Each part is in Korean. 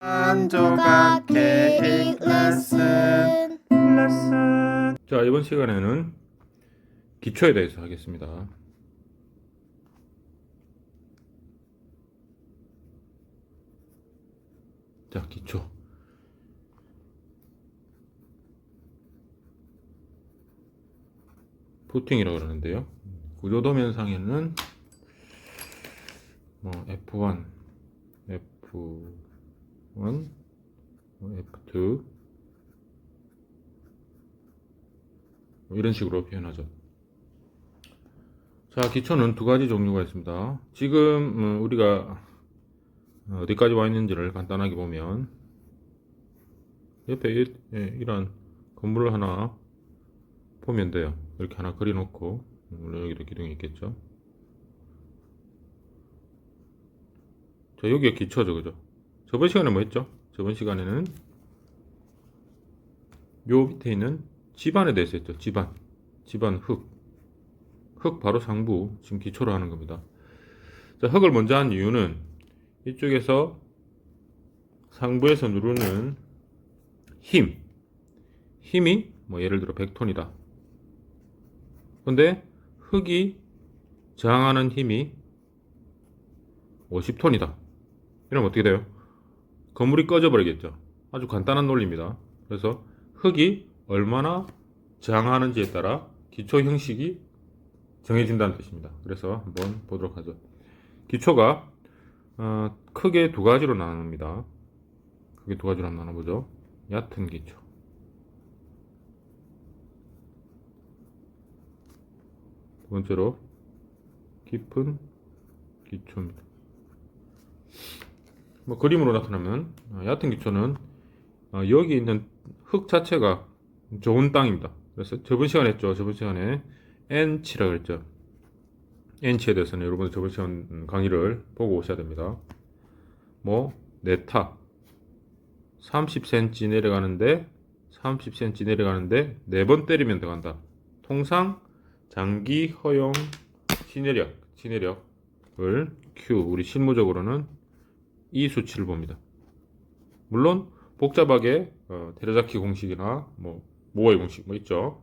한 조각 케이크 레슨. 자, 이번 시간에는 기초에 대해서 하겠습니다. 자, 기초. 푸팅이라고 그러는데요. 구조도면상에는 F1, F1, F2 이런 식으로 표현하죠. 자, 기초는 두 가지 종류가 있습니다. 지금 우리가 어디까지 와 있는지를 간단하게 보면 옆에 이런 건물을 하나 보면 돼요. 이렇게 하나 그려놓고 물론 여기도 기둥이 있겠죠. 자, 여기가 기초죠, 그죠? 저번 시간에 뭐 했죠? 저번 시간에는 요 밑에 있는 집안에 대해서 했죠. 집안 흙 바로 상부 지금 기초로 하는 겁니다. 자, 흙을 먼저 한 이유는 이쪽에서 상부에서 누르는 힘이 뭐 예를 들어 100톤이다. 근데 흙이 저항하는 힘이 50톤이다. 이러면 어떻게 돼요? 건물이 꺼져 버리겠죠. 아주 간단한 논리입니다. 그래서 흙이 얼마나 저항하는지에 따라 기초 형식이 정해진다는 뜻입니다. 그래서 한번 보도록 하죠. 기초가 크게 두 가지로 나눕니다. 크게 두 가지로 한번 나눠보죠. 얕은 기초, 두 번째로 깊은 기초입니다. 뭐 그림으로 나타나면 얕은 기초는 여기 있는 흙 자체가 좋은 땅입니다. 그래서 저번 시간에 했죠. 저번 시간에 N치라고 했죠. N치에 대해서는 여러분 저번 시간 강의를 보고 오셔야 됩니다. 뭐 네타 30cm 내려가는데 30cm 내려가는데 4번 때리면 들어간다. 통상 장기 허용 시내력을 Q 우리 실무적으로는 이 수치를 봅니다. 물론 복잡하게 테레자키 공식이나 모어의 공식 있죠.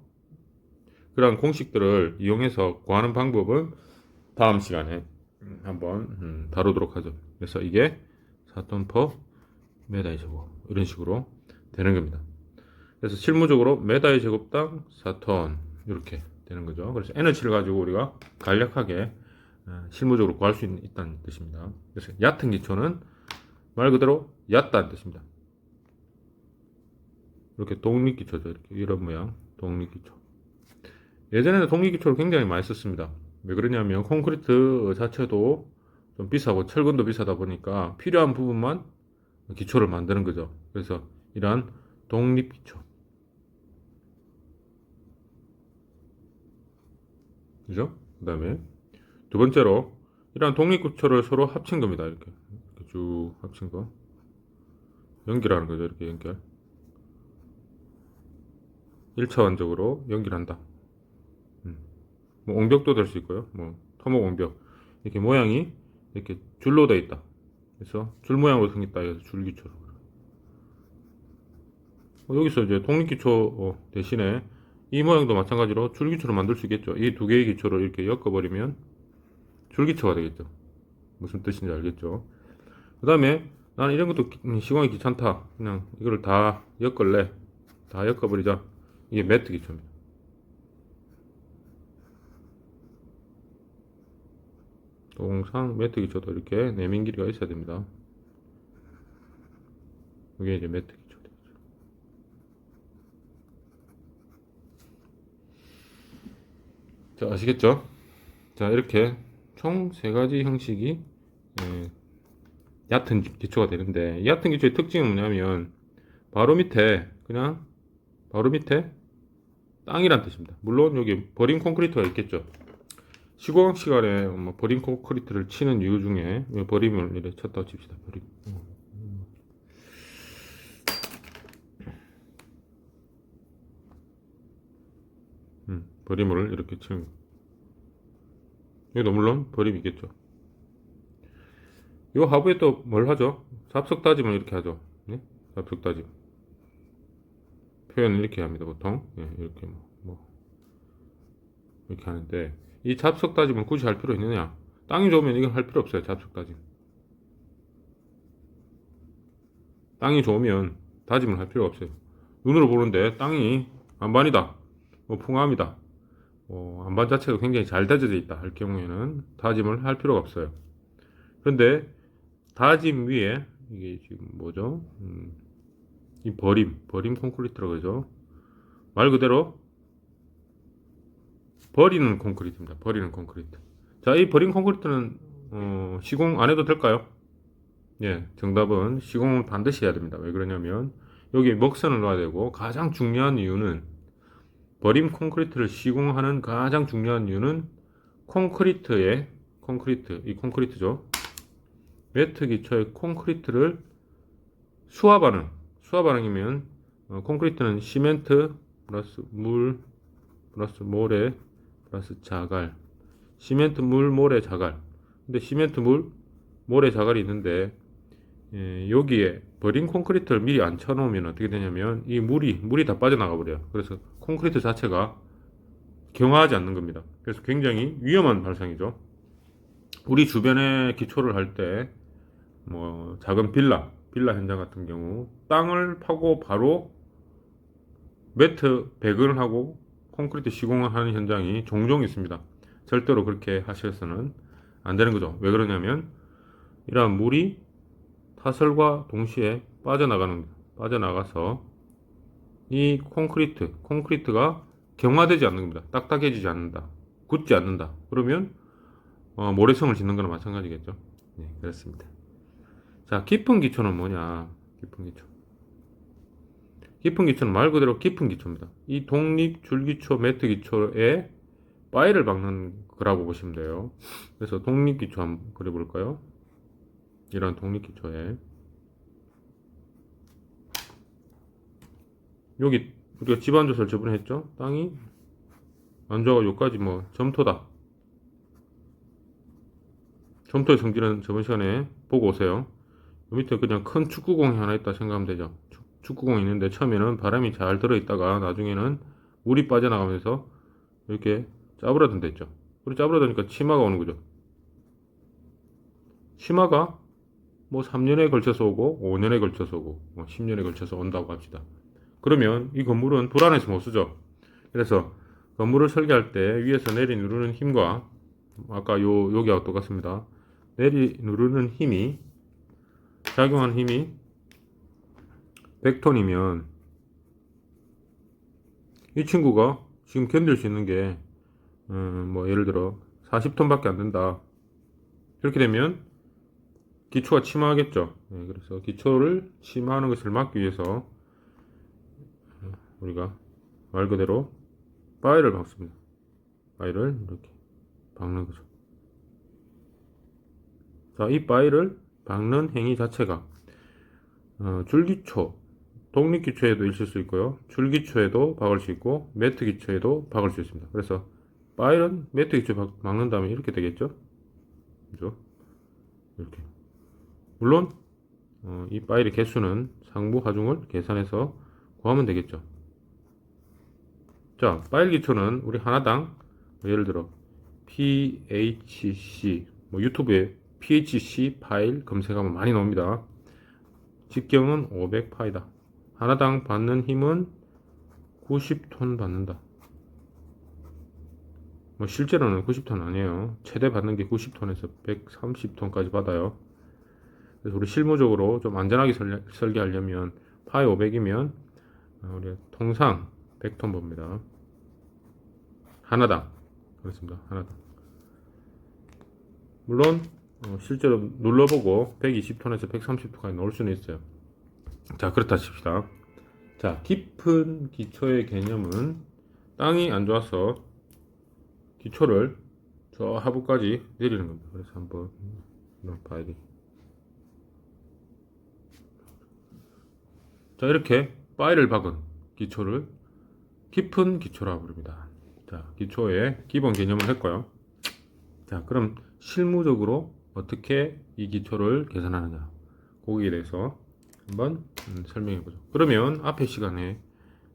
그런 공식들을 이용해서 구하는 방법은 다음 시간에 한번 다루도록 하죠. 그래서 이게 4톤 per 메다의 제곱 이런 식으로 되는 겁니다. 그래서 실무적으로 메다의 제곱당 4톤 이렇게 되는 거죠. 그래서 에너지를 가지고 우리가 간략하게 실무적으로 구할 수 있다는 뜻입니다. 그래서 얕은 기초는 말 그대로 얕다는 뜻입니다. 이렇게 독립기초죠. 이렇게 이런 모양 독립기초. 예전에는 독립기초를 굉장히 많이 썼습니다. 왜 그러냐면 콘크리트 자체도 좀 비싸고 철근도 비싸다 보니까 필요한 부분만 기초를 만드는 거죠. 그래서 이러한 독립기초, 그죠? 그 다음에 두 번째로 이러한 독립기초를 서로 합친 겁니다. 이렇게 쭉 합친 거 연결하는 거죠. 이렇게 연결 1차원적으로 연결한다. 뭐 옹벽도 될 수 있고요. 뭐 토목 옹벽 이렇게 모양이 이렇게 줄로 되어 있다. 그래서 줄 모양으로 생겼다. 해서 줄기초로. 여기서 이제 독립기초 대신에 이 모양도 마찬가지로 줄기초로 만들 수 있겠죠. 이 두 개의 기초를 이렇게 엮어버리면 줄기초가 되겠죠. 무슨 뜻인지 알겠죠. 그 다음에 나는 이런 것도 시공이 귀찮다. 그냥 이거를 다 엮을래. 다 엮어버리자. 이게 매트 기초입니다. 동상 매트 기초도 이렇게 내민 길이가 있어야 됩니다. 이게 이제 매트 기초 되죠. 자, 아시겠죠? 자, 이렇게 총 세 가지 형식이 얕은 기초가 되는데, 이 얕은 기초의 특징은 뭐냐면 바로 밑에 땅이란 뜻입니다. 물론 여기 버린 콘크리트가 있겠죠. 시공 시간에 버린 콘크리트를 치는 이유 중에 버림을 이렇게 쳤다고 칩시다. 버림을 이렇게 치는 거. 여기도 물론 버림이 있겠죠. 요 하부에 또 뭘 하죠? 잡석 다짐을 이렇게 하죠. 네? 잡석 다짐. 표현을 이렇게 합니다, 보통. 예, 이렇게 이렇게 하는데, 이 잡석 다짐을 굳이 할 필요 있느냐? 땅이 좋으면 이건 할 필요 없어요, 잡석 다짐. 땅이 좋으면 다짐을 할 필요가 없어요. 눈으로 보는데 땅이 안반이다, 풍암이다, 안반 자체가 굉장히 잘 다져져 있다 할 경우에는 다짐을 할 필요가 없어요. 그런데 다짐 위에 이게 지금 뭐죠? 이 버림 콘크리트라고 그러죠. 말 그대로 버리는 콘크리트입니다. 버리는 콘크리트. 자, 이 버린 콘크리트는 시공 안 해도 될까요? 예, 정답은 시공을 반드시 해야 됩니다. 왜 그러냐면 여기에 먹선을 놔야 되고, 가장 중요한 이유는, 버림 콘크리트를 시공하는 가장 중요한 이유는 이 콘크리트죠. 매트 기초의 콘크리트를 수화 반응이면 콘크리트는 시멘트 플러스 물 플러스 모래 플러스 자갈, 시멘트 물 모래 자갈. 근데 시멘트 물 모래 자갈이 있는데, 여기에 버린 콘크리트를 미리 안 쳐놓으면 어떻게 되냐면 이 물이 다 빠져나가 버려요. 그래서 콘크리트 자체가 경화하지 않는 겁니다. 그래서 굉장히 위험한 발상이죠. 우리 주변에 기초를 할 때 작은 빌라 현장 같은 경우 땅을 파고 바로 매트 배근을 하고 콘크리트 시공을 하는 현장이 종종 있습니다. 절대로 그렇게 하셔서는 안 되는 거죠. 왜 그러냐면 이러한 물이 타설과 동시에 빠져나가서 이 콘크리트가 경화되지 않는 겁니다. 딱딱해지지 않는다. 굳지 않는다. 그러면 모래성을 짓는 거나 마찬가지겠죠. 네, 그렇습니다. 자, 깊은 기초는 뭐냐? 깊은 기초는 말 그대로 깊은 기초입니다. 이 독립 줄기초 매트 기초에 파이를 박는 거라고 보시면 돼요. 그래서 독립 기초 한번 그려볼까요? 이런 독립 기초에 여기 우리가 집안 조사를 저번에 했죠? 땅이 안 좋아가 여기까지 점토다. 점토의 성질은 저번 시간에 보고 오세요. 요 밑에 그냥 큰 축구공이 하나 있다 생각하면 되죠. 축구공이 있는데 처음에는 바람이 잘 들어있다가 나중에는 물이 빠져나가면서 이렇게 짜부러든 데 있죠. 그리고 짜부러드니까 치마가 오는 거죠. 치마가 3년에 걸쳐서 오고 5년에 걸쳐서 오고 10년에 걸쳐서 온다고 합시다. 그러면 이 건물은 불안해서 못 쓰죠. 그래서 건물을 설계할 때 위에서 내리 누르는 힘과 아까 여기하고 똑같습니다. 내리 누르는 힘이 작용하는 힘이 100톤이면 이 친구가 지금 견딜 수 있는 게 예를 들어 40톤밖에 안 된다. 이렇게 되면 기초가 침하겠죠. 그래서 기초를 침하는 것을 막기 위해서 우리가 말 그대로 파이를 박습니다. 파이를 이렇게 박는 거죠. 자, 이 파이를 박는 행위 자체가 줄기초, 독립기초에도 있을 수 있고요. 줄기초에도 박을 수 있고 매트 기초에도 박을 수 있습니다. 그래서 파일은 매트 기초에 박는 다음에 이렇게 되겠죠. 그죠? 이렇게. 물론 이 파일의 개수는 상부 하중을 계산해서 구하면 되겠죠. 자, 파일 기초는 우리 하나당 예를 들어 PHC 유튜브에 PHC 파일 검색하면 많이 나옵니다. 직경은 500파이다. 하나당 받는 힘은 90톤 받는다. 실제로는 90톤 아니에요. 최대 받는 게 90톤에서 130톤까지 받아요. 그래서 우리 실무적으로 좀 안전하게 설계하려면 파이 500이면 우리 통상 100톤 봅니다. 하나당. 그렇습니다. 하나당. 물론 실제로 눌러보고 120톤에서 130톤까지 넣을 수는 있어요. 자, 그렇다 칩시다. 자, 깊은 기초의 개념은 땅이 안 좋아서 기초를 저 하부까지 내리는 겁니다. 그래서 한번 봐야 돼. 자, 이렇게 파이를 박은 기초를 깊은 기초라고 부릅니다. 자, 기초의 기본 개념을 했고요. 자, 그럼 실무적으로 어떻게 이 기초를 계산하느냐, 거기에 대해서 한번 설명해 보죠. 그러면 앞에 시간에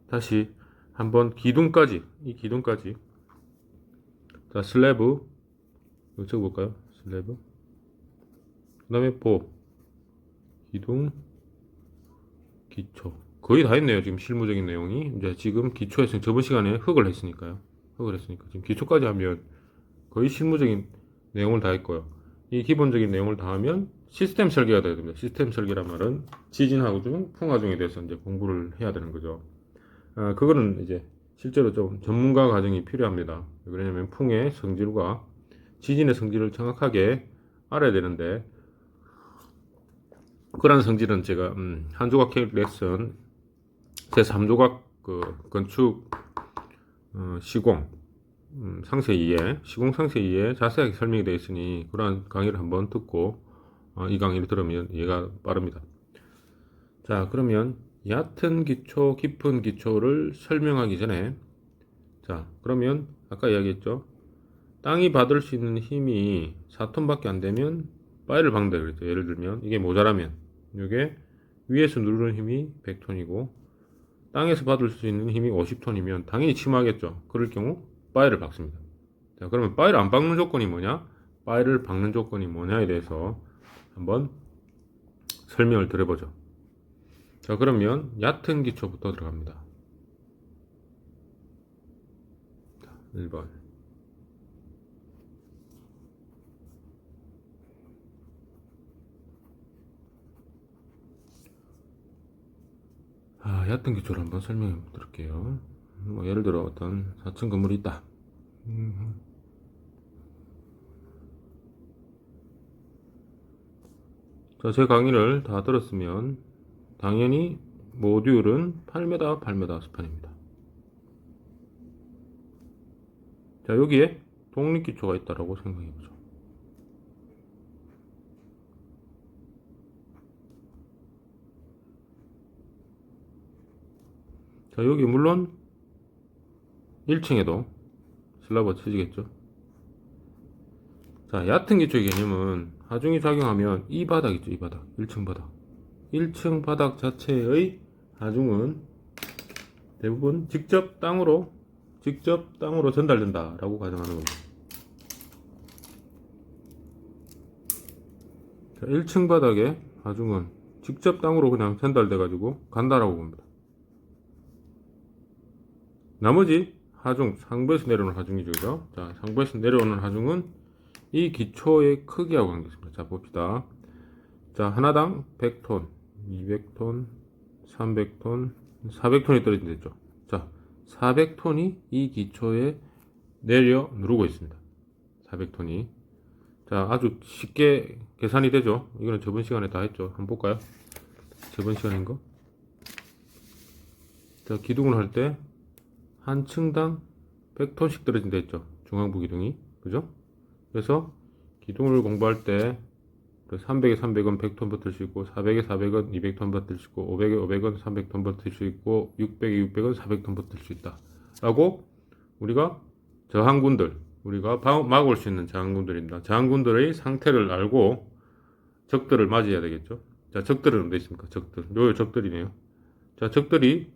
다시 한번 기둥까지, 이 기둥까지, 자, 슬래브 이거 적어볼까요? 슬래브, 그 다음에 기둥, 기초, 거의 다 했네요. 지금 실무적인 내용이. 이제 지금 기초에서 저번 시간에 흙을 했으니까 지금 기초까지 하면 거의 실무적인 내용을 다 했고요. 이 기본적인 내용을 다 하면 시스템 설계가 돼야 됩니다. 시스템 설계란 말은 지진하중, 풍하중에 대해서 이제 공부를 해야 되는 거죠. 그거는 이제 실제로 좀 전문가 과정이 필요합니다. 왜냐하면 풍의 성질과 지진의 성질을 정확하게 알아야 되는데, 그런 성질은 제가 한 조각 계획 레슨 제 3조각 그 건축 시공 상세 2에 시공 상세 2에 자세하게 설명이 되어 있으니 그러한 강의를 한번 듣고 이 강의를 들으면 이해가 빠릅니다. 자, 그러면 얕은 기초, 깊은 기초를 설명하기 전에, 자, 그러면 아까 이야기했죠. 땅이 받을 수 있는 힘이 4톤밖에 안 되면 파이를 박는다 그랬죠. 예를 들면 이게 모자라면 이게 위에서 누르는 힘이 100톤이고 땅에서 받을 수 있는 힘이 50톤이면 당연히 침하겠죠. 그럴 경우 파이를 박습니다. 자, 그러면 파이를 안 박는 조건이 뭐냐? 파이를 박는 조건이 뭐냐에 대해서 한번 설명을 드려보죠. 자, 그러면 얕은 기초부터 들어갑니다. 자, 1번. 얕은 기초를 한번 설명해 드릴게요. 뭐 예를 들어 어떤 4층 건물이 있다. 자, 제 강의를 다 들었으면 당연히 모듈은 8m, 8m 스판입니다. 자, 여기에 독립기초가 있다라고 생각해보죠. 자, 여기 물론 1층에도 슬라브가 쳐지겠죠. 자, 얕은 기초의 개념은 하중이 작용하면 이 바닥 있죠, 이 바닥, 1층 바닥. 1층 바닥 자체의 하중은 대부분 직접 땅으로 전달된다 라고 가정하는 겁니다. 자, 1층 바닥의 하중은 직접 땅으로 그냥 전달돼 가지고 간다라고 봅니다. 나머지 하중, 상부에서 내려오는 하중이죠, 그죠? 자, 상부에서 내려오는 하중은 이 기초의 크기하고 관계있습니다. 자, 봅시다. 자, 하나당 100톤, 200톤, 300톤, 400톤이 떨어진다 했죠. 자, 400톤이 이 기초에 내려 누르고 있습니다. 400톤이. 자, 아주 쉽게 계산이 되죠. 이거는 저번 시간에 다 했죠. 한번 볼까요? 저번 시간인 거. 자, 기둥을 할 때 한 층당 100톤씩 떨어진다 했죠. 중앙부 기둥이. 그죠? 그래서 기둥을 공부할 때 300에 300은 100톤 버틸 수 있고, 400에 400은 200톤 버틸 수 있고, 500에 500은 300톤 버틸 수 있고, 600에 600은 400톤 버틸 수 있다 라고 우리가 저항군들, 우리가 막을 수 있는 저항군들입니다. 저항군들의 상태를 알고 적들을 맞이해야 되겠죠. 자, 적들은 어디 있습니까? 적들. 요 적들이네요. 자, 적들이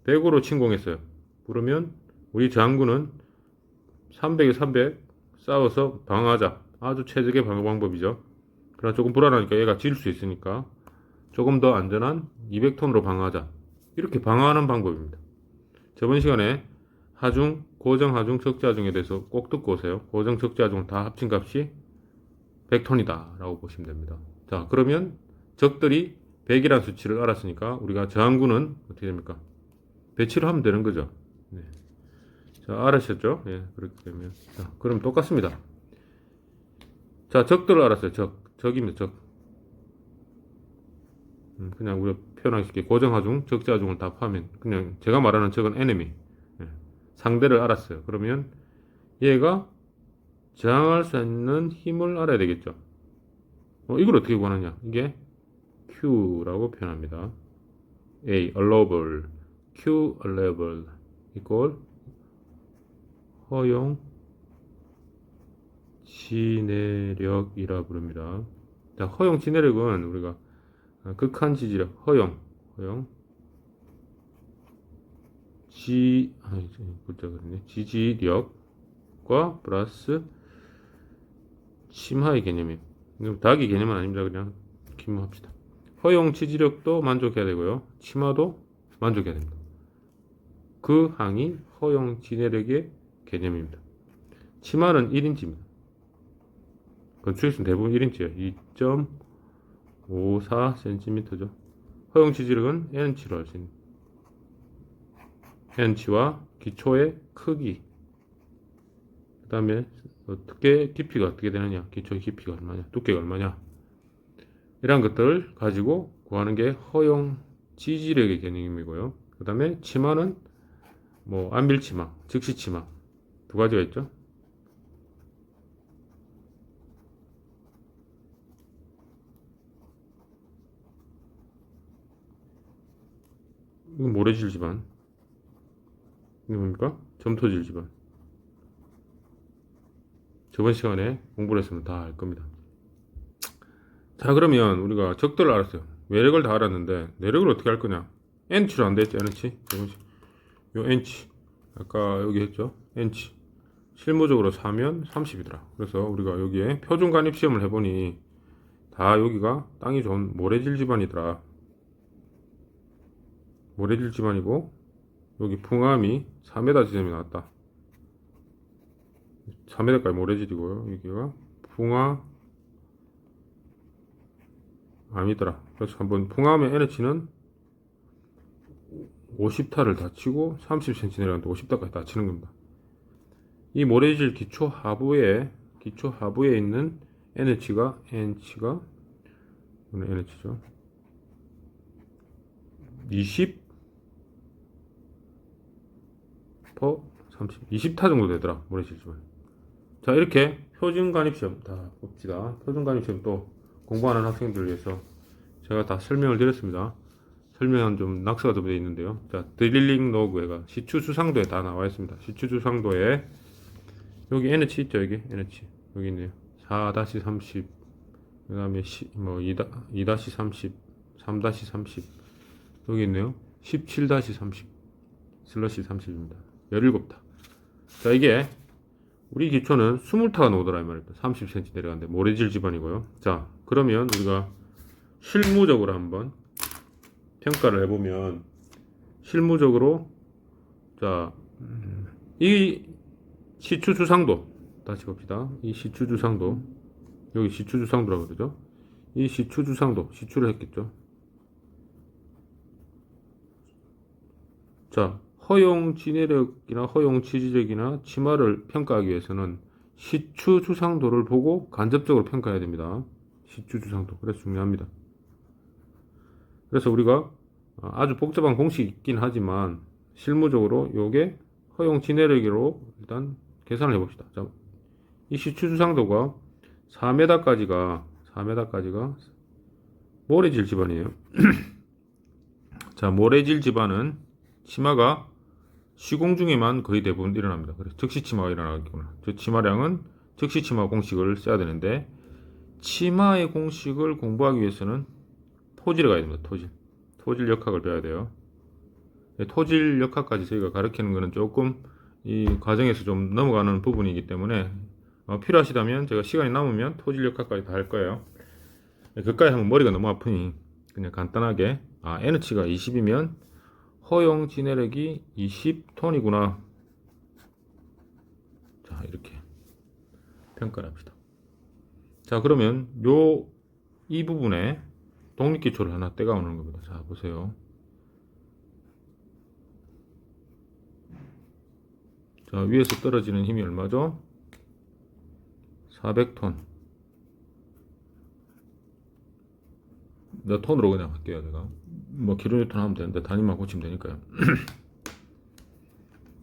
100으로 침공했어요. 그러면 우리 저항군은 300에 300 싸워서 방어하자. 아주 최적의 방어 방법이죠. 그러나 조금 불안하니까 얘가 질 수 있으니까 조금 더 안전한 200톤으로 방어하자. 이렇게 방어하는 방법입니다. 저번 시간에 하중, 고정 하중, 적재 하중에 대해서 꼭 듣고 오세요. 고정, 적재 하중은 다 합친 값이 100톤이다 라고 보시면 됩니다. 자, 그러면 적들이 100이라는 수치를 알았으니까 우리가 저항군은 어떻게 됩니까? 배치를 하면 되는 거죠. 네. 자, 알으셨죠? 예, 그렇게 되면. 자, 그럼 똑같습니다. 자, 적들을 알았어요. 적입니다, 적. 그냥 우리가 표현하기 쉽게 고정하중, 적재하중을 다 포함하면 그냥 제가 말하는 적은 enemy. 예, 상대를 알았어요. 그러면 얘가 저항할 수 있는 힘을 알아야 되겠죠. 이걸 어떻게 구하느냐? 이게 Q라고 표현합니다. A, allowable, Q, allowable, equal 허용 진해력이라 부릅니다. 자, 허용 진해력은 우리가 극한 지지력, 허용 지지력과 플러스 심하의 개념이에요. 다기 개념은 아닙니다. 그냥 기모합시다. 허용 지지력도 만족해야 되고요. 치마도 만족해야 됩니다. 그 항이 허용 진해력의 개념입니다. 치마는 1인치입니다. 건축에서는 대부분 1인치예요. 2.54cm죠. 허용 지지력은 N치로 할 수 있는 N치와 기초의 크기, 그 다음에 어떻게 깊이가 어떻게 되느냐, 기초의 깊이가 얼마냐, 두께가 얼마냐, 이런 것들을 가지고 구하는 게 허용 지지력의 개념이고요. 그 다음에 치마는 뭐 안밀치마, 즉시치마 두 가지가 있죠. 이건 모래질 집안. 이게 뭡니까? 점토질 집안. 저번 시간에 공부를 했으면 다 알 겁니다. 자, 그러면 우리가 적도를 알았어요. 외력을 다 알았는데 내력을 어떻게 할 거냐? N치로 안 됐죠? N치. 요 N치. 아까 여기 했죠? N치. 실무적으로 4면 30이더라. 그래서 우리가 여기에 표준 간입 시험을 해보니 다 여기가 땅이 좋은 모래질 집안이더라. 모래질 집안이고 여기 풍암이 4m 지점이 나왔다. 4m까지 모래질이고요. 여기가 풍암이더라. 그래서 한번 풍암의 NH는 50타를 다 치고 30cm 내려가는데 50타까지 다 치는 겁니다. 이 모래질 기초 하부에 있는 NH가 오늘 NH죠. 20 퍼 30, 20타 정도 되더라. 모래질 집안. 자, 이렇게 표준 간입시험 다 봅시다. 표준 간입시험 또 공부하는 학생들을 위해서 제가 다 설명을 드렸습니다. 설명은 좀 낙서가 좀 되어 있는데요. 자, 드릴링 로그가 시추주상도에 다 나와 있습니다. 시추주상도에 여기 NH 있죠? 여기 NH 여기 있네요. 4-30, 그 다음에 2-30, 3-30 여기 있네요. 17-30 슬러시 30입니다. 17타. 자, 이게 우리 기초는 20타가 나오더라 이 말입니다. 30cm 내려가는데 모래질 집안이고요. 자, 그러면 우리가 실무적으로 한번 평가를 해보면 실무적으로 자, 이 시추주상도 다시 봅시다. 이 시추주상도 여기 시추주상도라고 그러죠. 이 시추주상도 시추를 했겠죠. 자, 허용 진해력이나 허용 지지력이나 치마를 평가하기 위해서는 시추주상도를 보고 간접적으로 평가해야 됩니다. 시추주상도. 그래서 중요합니다. 그래서 우리가 아주 복잡한 공식이 있긴 하지만 실무적으로 요게 허용 진해력으로 일단 계산을 해봅시다. 자, 이 시추주상도가 4m까지가 모래질 집안이에요. 자, 모래질 집안은 치마가 시공 중에만 거의 대부분 일어납니다. 그래서 즉시 치마가 일어나겠구나. 저 치마량은 즉시 치마 공식을 써야 되는데 치마의 공식을 공부하기 위해서는 토질에 가야 됩니다. 토질 역학을 배워야 돼요. 토질 역학까지 저희가 가르치는 것은 조금 이 과정에서 좀 넘어가는 부분이기 때문에 필요하시다면 제가 시간이 남으면 토질 역학까지 다 할 거예요. 그까지 하면 머리가 너무 아프니 그냥 간단하게 N치가 20이면 허용 진해력이 20톤이구나. 자, 이렇게 평가를 합시다. 자, 그러면 이 부분에 독립기초를 하나 떼가 오는 겁니다. 자, 보세요. 자, 위에서 떨어지는 힘이 얼마죠? 400톤. 몇 톤으로 그냥 할게요, 제가. 뭐 킬로뉴턴 하면 되는데 단위만 고치면 되니까요.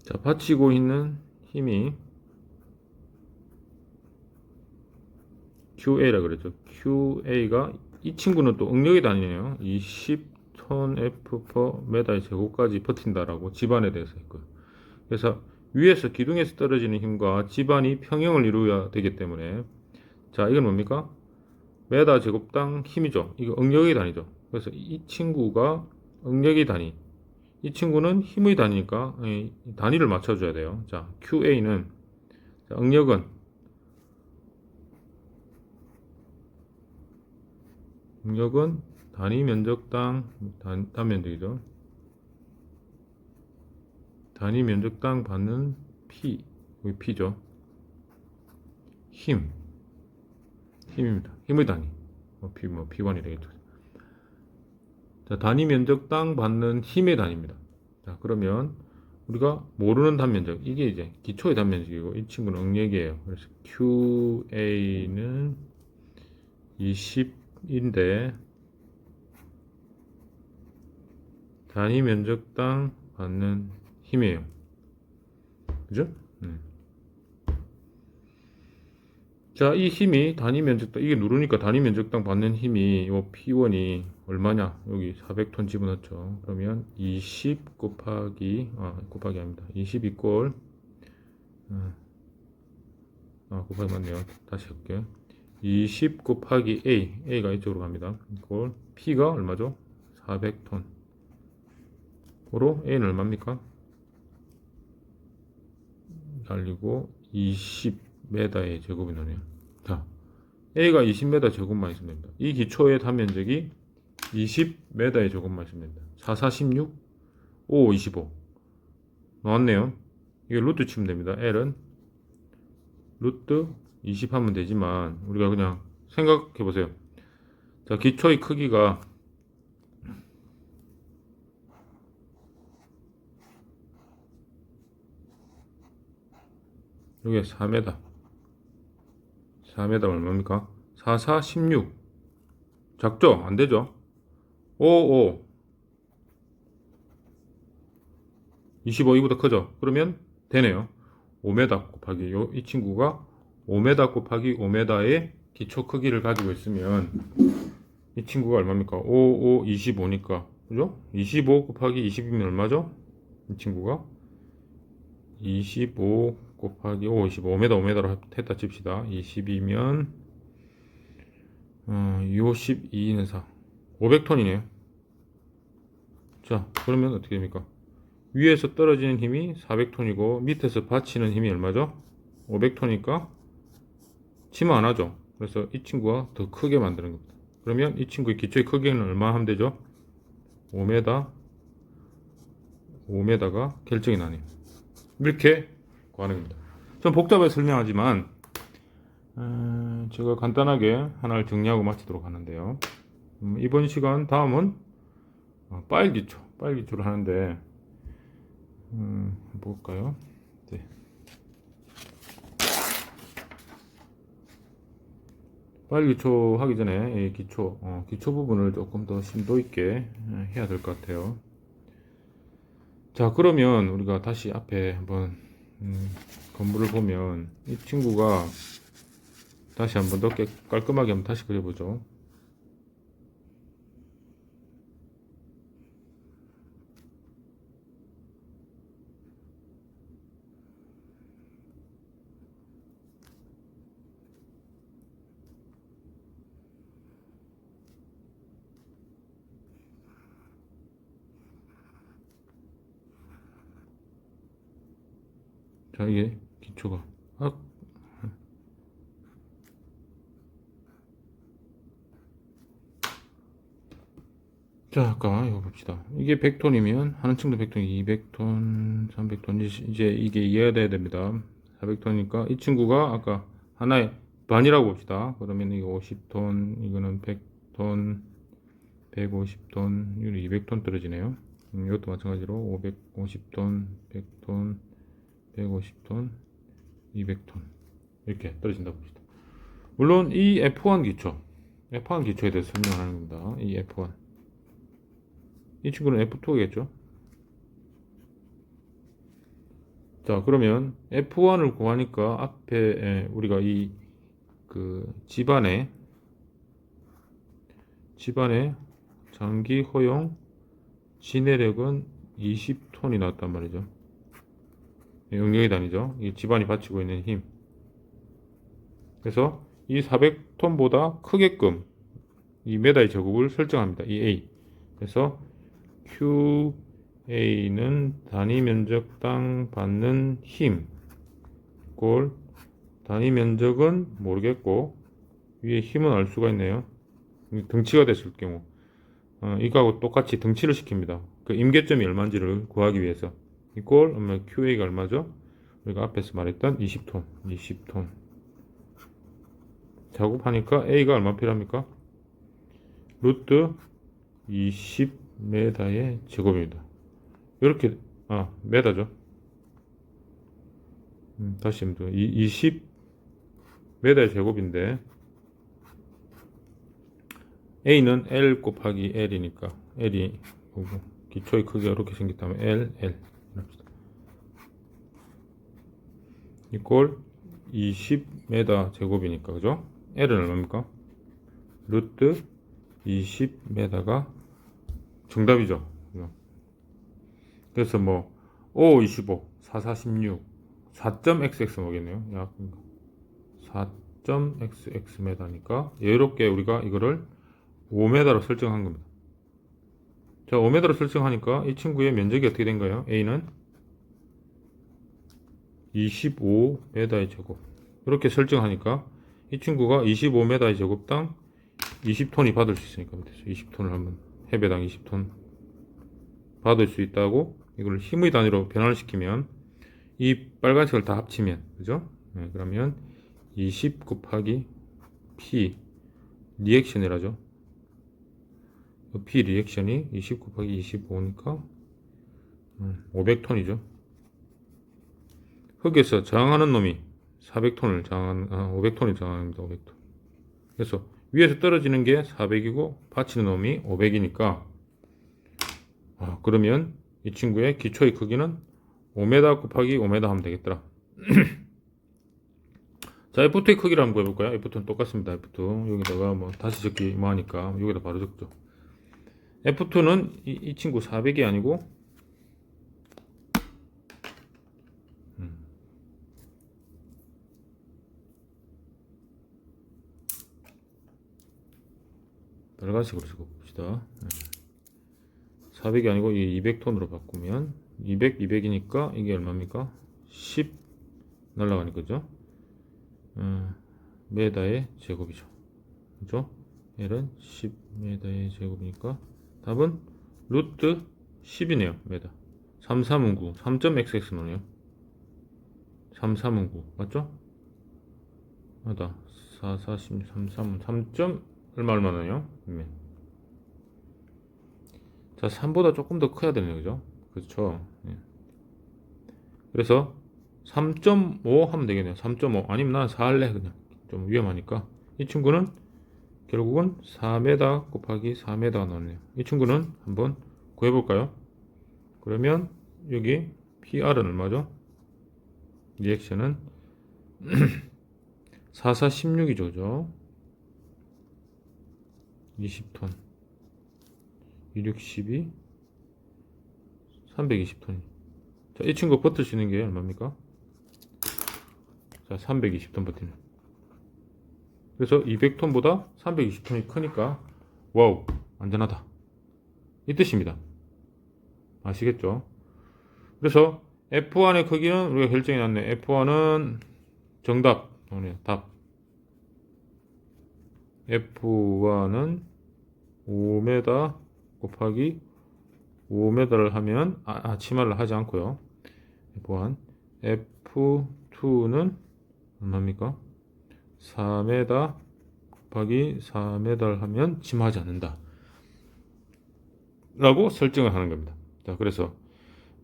자, 받치고 있는 힘이 QA라 그랬죠. QA가 이 친구는 또 응력의 단위예요. 20톤 F/m의 제곱까지 버틴다라고 집안에 대해서 했고요. 그래서 위에서 기둥에서 떨어지는 힘과 지반이 평형을 이루어야 되기 때문에 자 이건 뭡니까? 메다 제곱당 힘이죠. 이거 응력의 단위죠. 그래서 이 친구가 응력의 단위, 이 친구는 힘의 단위니까 이 단위를 맞춰줘야 돼요. 자 QA는 자, 응력은 단위 면적당 단면적이죠. 단위 면적당 받는 P, 여기 P죠. 힘입니다. 힘의 단위. P1이 되겠죠. 자, 단위 면적당 받는 힘의 단위입니다. 자, 그러면 우리가 모르는 단면적, 이게 이제 기초의 단면적이고 이 친구는 응력이에요. 그래서 QA는 20인데 단위 면적당 받는 힘이에요. 그죠? 자, 이 힘이 단위 면적당, 이게 누르니까 단위 면적당 받는 힘이 이 P1이 얼마냐? 여기 400톤 집어넣죠. 그러면 20 곱하기, 곱하기 아닙니다. 20 이꼴, 곱하기 맞네요. 다시 할게요. 20 곱하기 A가 이쪽으로 갑니다. 이꼴, P가 얼마죠? 400톤. 고로 A는 얼마입니까? 달리고 20m의 제곱이 나네요. 자, A가 20m 제곱만 있으면 됩니다. 이 기초의 단면적이 20m의 제곱만 있으면 됩니다. 4, 4, 16, 5, 25 나왔네요. 이게 루트 치면 됩니다. L은 루트 20 하면 되지만 우리가 그냥 생각해 보세요. 자, 기초의 크기가 여기 4m. 4m 얼마입니까? 4, 4, 16. 작죠? 안 되죠? 5, 5. 25 이보다 크죠? 그러면 되네요. 5m 곱하기 이 친구가 5m 곱하기 5m의 기초 크기를 가지고 있으면 이 친구가 얼마입니까? 5, 5, 25니까 그죠? 25 곱하기 20이면 얼마죠? 이 친구가 25 곱하기 5, 25 5m로 했다 칩시다. 20이면 52는 4 500톤이네요. 자 그러면 어떻게 됩니까? 위에서 떨어지는 힘이 400톤이고 밑에서 받치는 힘이 얼마죠? 500톤이니까 치마 안 하죠. 그래서 이 친구가 더 크게 만드는 겁니다. 그러면 이 친구의 기초의 크기는 얼마 하면 되죠? 5m가 결정이 나네요. 이렇게 구하는 겁니다. 좀 복잡하게 설명하지만 제가 간단하게 하나를 정리하고 마치도록 하는데요. 이번 시간 다음은 파일 기초를 하는데 볼까요? 네. 파일 기초 하기 전에 이 기초 부분을 조금 더 심도 있게 해야 될 것 같아요. 자, 그러면 우리가 다시 앞에 한번 건물을 보면 이 친구가 다시 한번 더 깔끔하게 한번 다시 그려보죠. 자, 이게 기초가 자, 아까 이거 봅시다. 이게 100톤이면 하는 층도 100톤, 200톤, 300톤 이제 이게 이해가 돼야 됩니다. 400톤이니까 이 친구가 아까 하나의 반이라고 봅시다. 그러면 이거 50톤, 이거는 100톤, 150톤, 이거 200톤 떨어지네요. 이것도 마찬가지로 550톤, 100톤, 150톤, 200톤 이렇게 떨어진다고 봅시다. 물론 이 F1 기초에 대해서 설명하는 겁니다. 이 F1 이 친구는 F2겠죠. 자, 그러면 F1을 구하니까 앞에 우리가 이 그 집안의 장기 허용 진해력은 20톤이 나왔단 말이죠. 응력이 단위죠. 이 집안이 받치고 있는 힘. 그래서 이 400톤보다 크게끔 이 메다의 제곱을 설정합니다. 이 A. 그래서 QA는 단위 면적당 받는 힘 꼴 단위 면적은 모르겠고 위에 힘은 알 수가 있네요. 등치가 됐을 경우 이거하고 똑같이 등치를 시킵니다. 그 임계점이 얼마인지를 구하기 위해서 이꼴 QA가 얼마죠? 우리가 앞에서 말했던 20톤 작업하니까 A가 얼마 필요합니까? 루트 20m의 제곱입니다. 이렇게 메다죠. 다시 한번 20m의 제곱인데 A는 L 곱하기 L이니까 L이 기초의 크기가 이렇게 생겼다면 L 합시다. 이꼴 20m 제곱이니까 그죠? L은 얼마입니까? 루트 20m가 정답이죠. 그래서 뭐 5, 25, 4, 46, 4.xx 뭐겠네요. 약 4.xx m니까 여유롭게 우리가 이거를 5m로 설정한 겁니다. 자, 5m로 설정하니까 이 친구의 면적이 어떻게 된 거예요? A는 25m의 제곱. 이렇게 설정하니까 이 친구가 25m의 제곱당 20톤이 받을 수 있으니까 20톤을 한번 해배당 20톤 받을 수 있다고 이걸 힘의 단위로 변화를 시키면 이 빨간색을 다 합치면 그죠? 네, 그러면 20 곱하기 P 리액션이라죠. P 리액션이 20 곱하기 25니까 500톤이죠. 흙에서 저항하는 놈이 400톤을 저항하는 500톤이 저항합니다. 500톤. 그래서 위에서 떨어지는 게 400이고 받치는 놈이 500이니까 그러면 이 친구의 기초의 크기는 5m 곱하기 5m 하면 되겠더라. 자, F2의 크기를 한번 구해볼까요? F2는 똑같습니다. F2 여기다가 뭐 다시 적기 뭐 하니까 여기다 바로 적죠. F2는 이 친구 400이 아니고 빨간색으로 적어봅시다. 400이 아니고 이 200톤으로 바꾸면 200, 200이니까 이게 얼마입니까? 10 날라가니까 그죠? 메다의 제곱이죠. 그죠? L은 10m의 제곱이니까 답은 루트 10이네요. 메다 33은 9 3.xx 나오네요. 33은 9 맞죠? 맞다. 4, 40, 33은 3. 얼마 나요? 자, 3보다 조금 더 커야 되네요. 그죠? 그렇죠. 그래서 3.5 하면 되겠네요. 3.5 아니면 난 4 할래. 그냥 좀 위험하니까 이 친구는 결국은 4m 곱하기 4m가 나오네요. 이 친구는 한번 구해볼까요? 그러면 여기 PR은 얼마죠? 리액션은 4, 4, 16이죠. 그죠? 20톤 16, 12 320톤. 자, 이 친구 버틸 수 있는 게 얼마입니까? 자, 320톤 버티는. 그래서 200톤보다 320톤이 크니까 와우, 안전하다 이 뜻입니다. 아시겠죠? 그래서 F1의 크기는 우리가 결정해 놨네. F1은 정답 답. F1은 5m 곱하기 5m를 하면 치마를 하지 않고요. F1 F2는 얼마입니까? 4m 곱하기 4m를 하면 치마하지 않는다 라고 설정을 하는 겁니다. 자, 그래서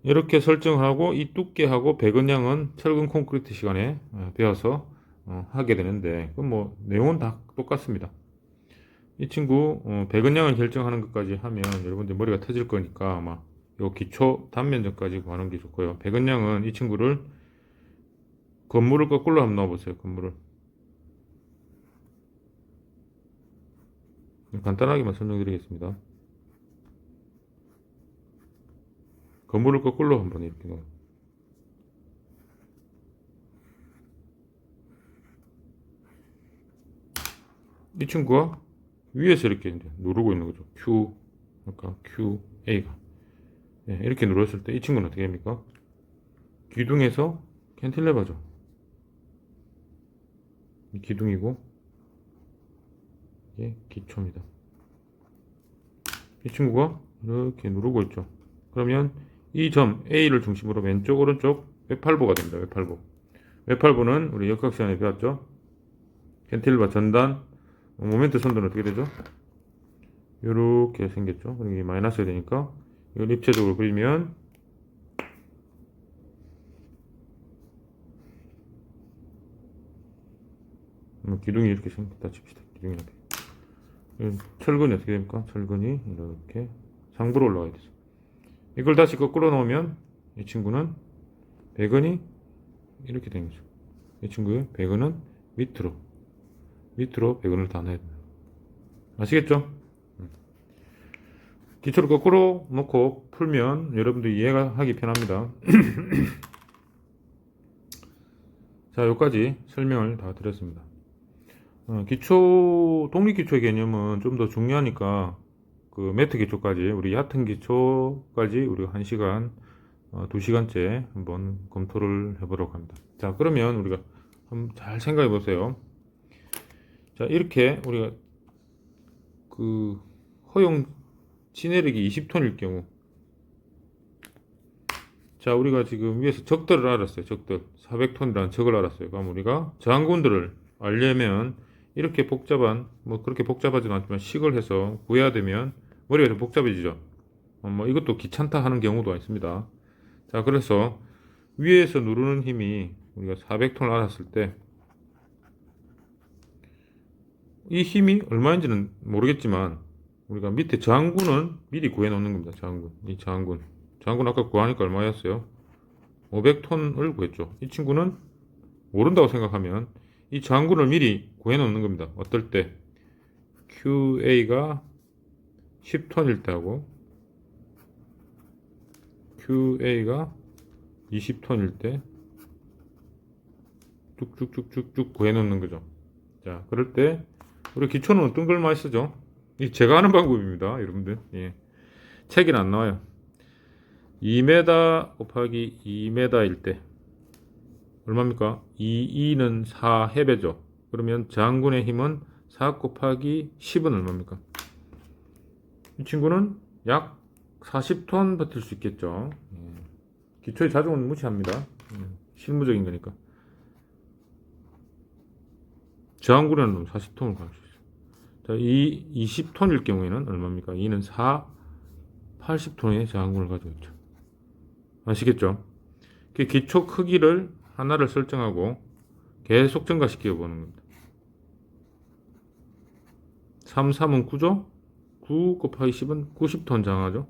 이렇게 설정하고 이 두께하고 배근량은 철근 콘크리트 시간에 배워서 하게 되는데 그럼 뭐 내용은 다 똑같습니다. 이 친구 배근량을 결정하는 것까지 하면 여러분들 머리가 터질 거니까 아마 요 기초 단면적까지 구하는 게 좋고요. 배근량은 이 친구를 건물을 거꾸로 한번 넣어보세요. 건물을 간단하게만 설명드리겠습니다. 건물을 거꾸로 한번 이렇게 넣어요. 이 친구가 위에서 이렇게 이제 누르고 있는 거죠. Q, 그러니까 QA가. 예, 이렇게 눌렀을 때 이 친구는 어떻게 됩니까? 기둥에서 캔틸레버죠. 이 기둥이고, 이게 기초입니다. 이 친구가 이렇게 누르고 있죠. 그러면 이 점 A를 중심으로 왼쪽, 오른쪽 외팔부가 됩니다. 외팔부. 외팔부는 우리 역학 시간에 배웠죠. 캔틸레버 전단, 모멘트 선도는 어떻게 되죠? 이렇게 생겼죠. 그리고 이게 마이너스가 되니까 이걸 입체적으로 그리면 기둥이 이렇게 생겼다 칩시다. 기둥이 이렇게. 철근이 어떻게 됩니까? 철근이 이렇게 상부로 올라가야 되죠. 이걸 다시 거꾸로 놓으면 이 친구는 배근이 이렇게 되는 거죠. 이 친구의 배근은 밑으로 배근을 다 넣어야 됩니다. 아시겠죠? 기초를 거꾸로 놓고 풀면 여러분들 이해가 하기 편합니다. 자, 여기까지 설명을 다 드렸습니다. 독립 기초의 개념은 좀 더 중요하니까 그 매트 기초까지, 우리 얕은 기초까지 우리가 1시간, 2시간째 한번 검토를 해보도록 합니다. 자, 그러면 우리가 한번 잘 생각해 보세요. 자, 이렇게 우리가 그 허용 진해력이 20톤일 경우, 자, 우리가 지금 위에서 적들을 알았어요. 적들 400톤이라는 적을 알았어요. 그럼 우리가 저항군들을 알려면 이렇게 복잡한, 뭐 그렇게 복잡하지는 않지만 식을 해서 구해야 되면 머리가 좀 복잡해지죠. 뭐 이것도 귀찮다 하는 경우도 있습니다. 자, 그래서 위에서 누르는 힘이 우리가 400톤을 알았을 때 이 힘이 얼마인지는 모르겠지만 우리가 밑에 저항군은 미리 구해 놓는 겁니다. 이 저항군 아까 구하니까 얼마였어요? 500톤을 구했죠. 이 친구는 모른다고 생각하면 이 저항군을 미리 구해 놓는 겁니다. 어떨 때? QA가 10톤일 때 하고 QA가 20톤일 때 쭉쭉쭉쭉쭉 구해 놓는 거죠. 자, 그럴 때 우리 기초는 어떤 걸 많이 쓰죠? 이 제가 하는 방법입니다, 여러분들. 예. 책에는 안 나와요. 2m 곱하기 2m일 때 얼마입니까? 2는 4해배죠. 그러면 저항군의 힘은 4 곱하기 10은 얼마입니까? 이 친구는 약 40톤 버틸 수 있겠죠. 기초의 자중은 무시합니다. 실무적인 거니까. 저항군에는 40톤을 갈 수 있어요. 자, 이 20톤일 경우에는 얼마입니까? 2는 4, 80톤의 저항군을 가지고 있죠. 아시겠죠? 기초 크기를 하나를 설정하고 계속 증가시켜 보는 겁니다. 3, 3은 9죠? 9 곱하기 10은 90톤 저항하죠?